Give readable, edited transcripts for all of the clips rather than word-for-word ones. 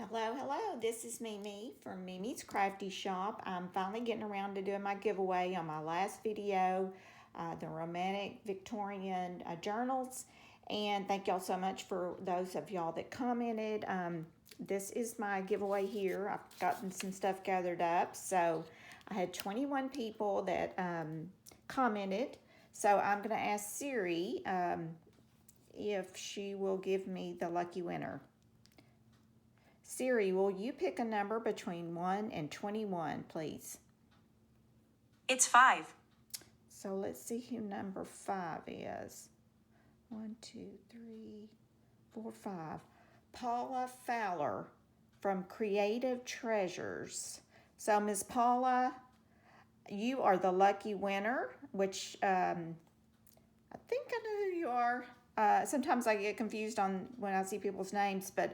Hello, hello. This is Mimi from Mimi's Crafty Shop. I'm finally getting around to doing my giveaway on my last video, the Romantic Victorian journals. And thank y'all so much for those of y'all that commented. This is my giveaway here. I've gotten some stuff gathered up. So I had 21 people that commented. So I'm going to ask Siri if she will give me the lucky winner. Siri, will you pick a number between 1 and 21, please? It's 5. So let's see who number 5 is. 1, 2, 3, 4, 5. Paula Fowler from Creative Treasures. So Ms. Paula, you are the lucky winner, which I think I know who you are. Sometimes I get confused on when I see people's names, but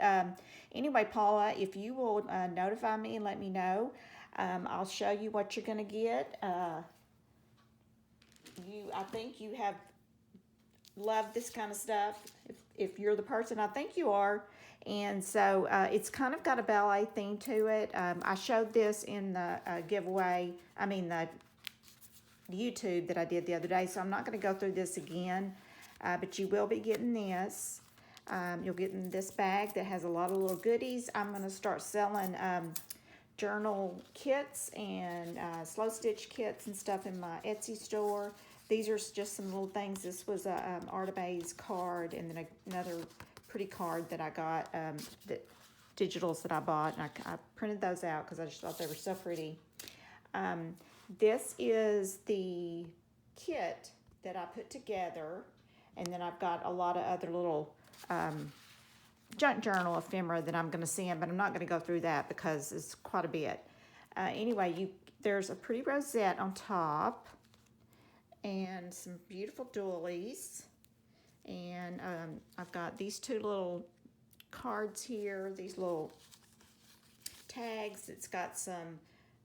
anyway, Paula, if you will notify me and let me know, I'll show you what you're going to get. I think you have loved this kind of stuff. If you're the person I think you are, and so it's kind of got a ballet theme to it. I showed this in the giveaway. I mean the YouTube that I did the other day, so I'm not going to go through this again. But you will be getting this. You'll get in this bag that has a lot of little goodies. I'm going to start selling journal kits and slow stitch kits and stuff in my Etsy store. These are just some little things. This was a Artabaze card, and then another pretty card that I got, digitals that I bought, and I printed those out because I just thought they were so pretty. This is the kit that I put together. And then I've got a lot of other little junk journal ephemera that I'm going to send, but I'm not going to go through that because it's quite a bit. Anyway, there's a pretty rosette on top and some beautiful doilies. And I've got these two little cards here, these little tags. It's got some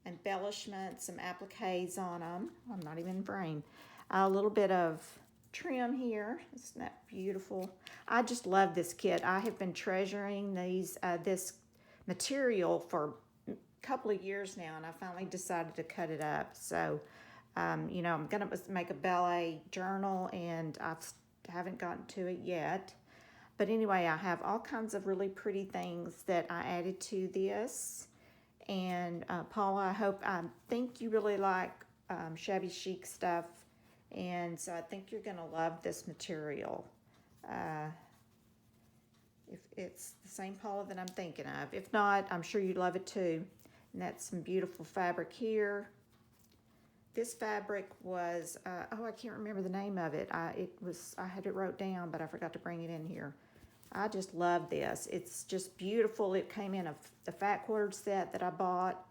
embellishments, some appliques on them. I'm not even in frame. A little bit of trim here. Isn't that beautiful? I just love this kit. I have been treasuring this material for a couple of years now, and I finally decided to cut it up. So, you know, I'm going to make a ballet journal, and I haven't gotten to it yet. But anyway, I have all kinds of really pretty things that I added to this. And Paula, I think you really like shabby chic stuff. And so I think you're going to love this material. If it's the same Paula that I'm thinking of. If not, I'm sure you'd love it too. And that's some beautiful fabric here. This fabric was, I can't remember the name of it. I had it wrote down, but I forgot to bring it in here. I just love this. It's just beautiful. It came in the fat quartered set that I bought.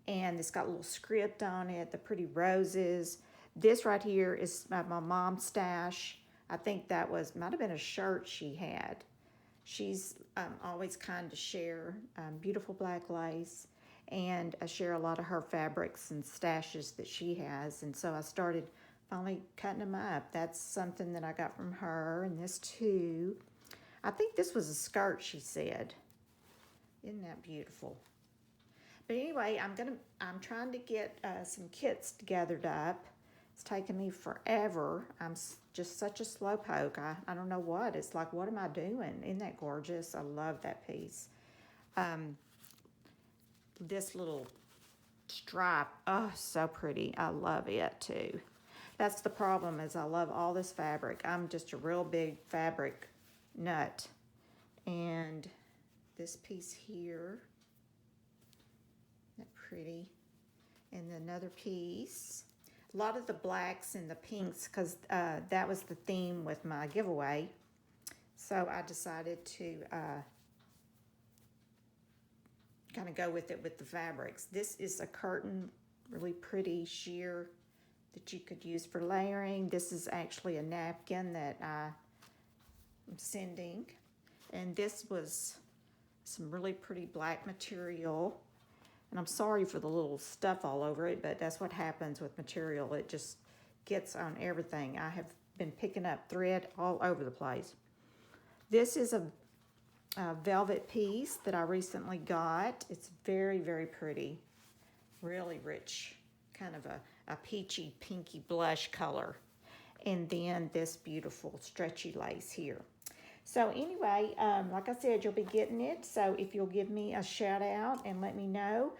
And it's got a little script on it, the pretty roses. This right here is my mom's stash. I think that might have been a shirt she had. She's always kind to share beautiful black lace, and I share a lot of her fabrics and stashes that she has. And so I started finally cutting them up. That's something that I got from her, and this too. I think this was a skirt, she said. Isn't that beautiful? But anyway, I'm trying to get some kits gathered up. It's taken me forever. I'm just such a slowpoke. I don't know what. It's like, what am I doing? Isn't that gorgeous? I love that piece. This little stripe, oh, so pretty. I love it too. That's the problem, is I love all this fabric. I'm just a real big fabric nut. And this piece here, isn't that pretty? And another piece. A lot of the blacks and the pinks, because that was the theme with my giveaway. So I decided to kind of go with it with the fabrics. This is a curtain, really pretty sheer that you could use for layering. This is actually a napkin that I'm sending. And this was some really pretty black material. And I'm sorry for the little stuff all over it, but that's what happens with material. It just gets on everything. I have been picking up thread all over the place. This is a velvet piece that I recently got. It's very, very pretty. Really rich, kind of a peachy, pinky blush color. And then this beautiful stretchy lace here. So anyway, like I said, you'll be getting it. So if you'll give me a shout out and let me know,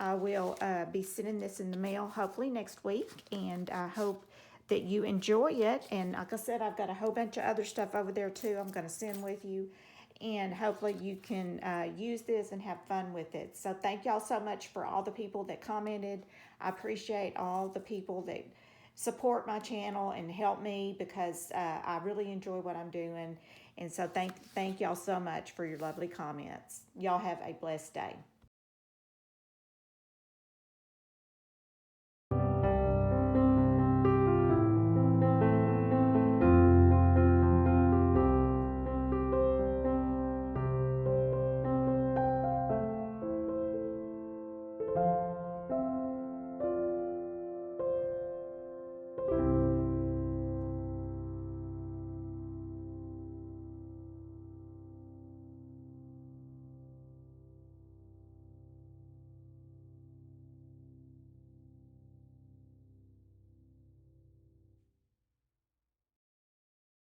I will be sending this in the mail hopefully next week. And I hope that you enjoy it. And like I said, I've got a whole bunch of other stuff over there too I'm going to send with you. And hopefully you can use this and have fun with it. So thank y'all so much for all the people that commented. I appreciate all the people that support my channel and help me because I really enjoy what I'm doing. And so thank y'all so much for your lovely comments. Y'all have a blessed day.